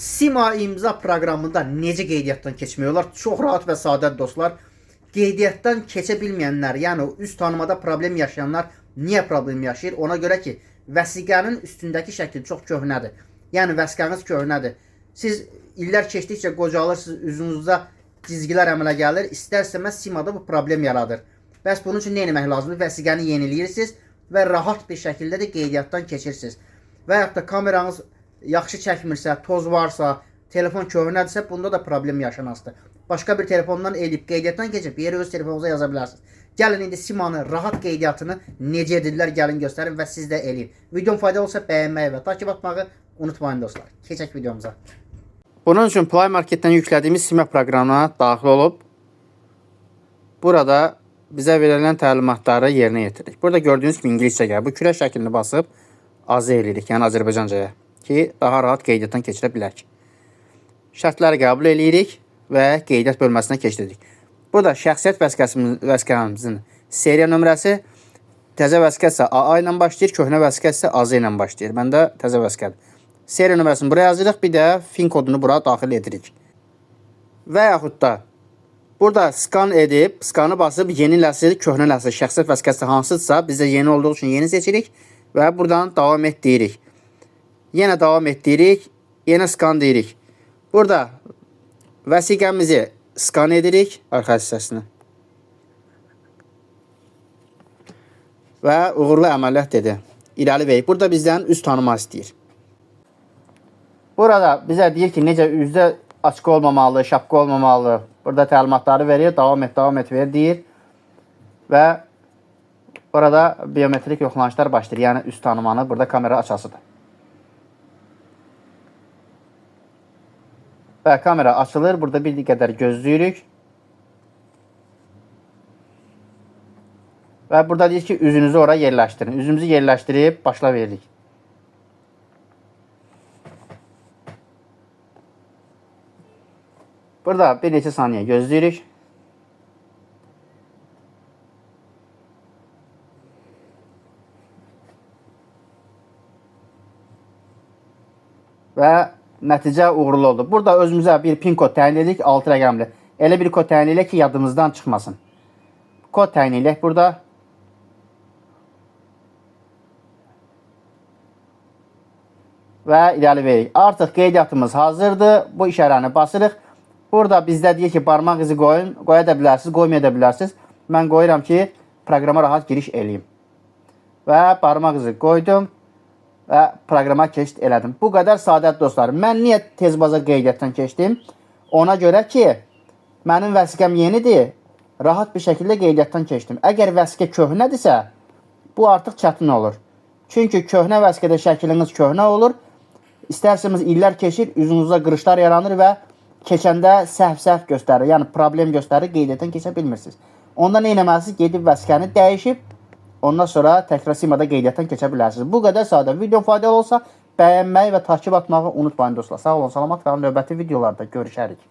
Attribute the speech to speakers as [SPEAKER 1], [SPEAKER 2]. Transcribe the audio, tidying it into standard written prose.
[SPEAKER 1] Sima imza proqramında necə qeydiyyatdan keçmək olar? Çox rahat və sadə dostlar. Qeydiyyatdan keçə bilməyənlər, yəni üz tanımada problem yaşayanlar niyə problem yaşayır? Ona görə ki, vəsiqənin üstündəki şəkil çox köhnədir. Yəni vəsiqəniz köhnədir. Siz illər keçdikcə qocalırsınız, üzünüzdə cizgilər əmələ gəlir. İstər-istəməz Simada bu problem yaradır. Bəs bunun üçün nə etmək lazımdır? Vəsiqəni yeniləyirsiniz və rahat bir şəkildə də qeydiyyatdan keçirsiniz. Və yaxud da kameranız yaxşı çəkmirsə, toz varsa, telefon köhnədirsə, bunda da problem yaşanasıdır. Başqa bir telefondan edib qeydiyyatdan keçib yeri öz telefonunuza yaza bilərsiniz. Gəlin indi Simanın rahat qeydiyyatını necə edirlər, gəlin göstərin və siz də eləyin. Videom faydalı olsa bəyənməyi və takip atmağı unutmayın dostlar. Keçək videomuza. Bunun üçün Play Marketdən yüklədiyimiz Sima proqramına daxil olub burada bizə verilən təlimatları yerinə yetiririk. Burada gördüyünüz kimi ingiliscə gəlir. Bu kürək şəklini basıb azə eləyirik, yəni Azərbaycancaya ki, daha rahat qeydiyyatdan keçirə bilərik. Şərtləri qəbul eləyirik və qeydiyyat bölməsinə keçiririk. Burada şəxsiyyət vəsiqəmizin seriya nömrəsi, təzə vəsiqəsə AA ilə başlayır, köhnə vəsiqəsə AZ ilə başlayır. Məndə təzə vəsiqədir. Seriya nömrəsini buraya yazırıq, bir də FIN kodunu buraya daxil edirik. Və yaxud da burada skan edib, skanı basıb yeniləsi, köhnələsi, şəxsiyyət vəsiqəsi hansıdırsa, bizdə yeni olduğu üçün yeni seçirik və buradan davam et deyirik. Yenə davam et deyirik, yenə skan deyirik. Burada vəsiqəmizi skan edirik, arxa hissəsini. Və uğurlu əməliyyat dedi. İrəli verib. Burada bizdən üz tanıma istəyir. Burada bizə deyir ki, necə üzdə açıq olmamalı, şapka olmamalı. Burada təlimatları verir, davam et ver deyir. Və orada biometrik yoxlanışlar başlayır. Yəni üz tanımanı burada kamera açasıdır. Və kamera açılır. Burada bir qədər gözləyirik. Və burada deyir ki, üzünüzü oraya yerləşdirin. Üzümüzü yerləşdirib başla veririk. Burada bir neçə saniyə gözləyirik. Və nəticə uğurlu oldu. Burada özümüzə bir pin kod təyin edirik, 6 rəqəmli. Elə bir kod təyin edirik ki, yadımızdan çıxmasın. Kod təyin edirik burada. Və irəli veririk. Artıq qeydiyyatımız hazırdır. Bu işarəni basırıq. Burada bizdə deyir ki, barmaq izi qoyun. Qoya da bilərsiniz, qoymaya da bilərsiniz. Mən qoyuram ki, proqrama rahat giriş eləyim. Və barmaq izi qoydum. Və proqrama keçid elədim. Bu qədər sadət dostlar. Mən niyə tez baza qeydiyyatdan keçdim? Ona görə ki, mənim vəsiqəm yenidir. Rahat bir şəkildə qeydiyyatdan keçdim. Əgər vəsiqə köhnədirsə, bu artıq çətin olur. Çünki köhnə vəsiqədə şəkliniz köhnə olur. İstərseniz illər keçir, üzünüzdə qırışlar yaranır və keçəndə səhv göstərir. Yəni problem göstərir, qeydiyyatdan keçə bilmirsiniz. Onda nə etməlisiniz? Gedib vəsiqəni dəyişib, ondan sonra təkrar Simada qeydiyyatdan keçə bilərsiniz. Bu qədər sadə. Video faydalı olsa bəyənməyi və takip atmağı unutmayın dostlar. Sağ olun, salamat qalın. Növbəti videolarda görüşərik.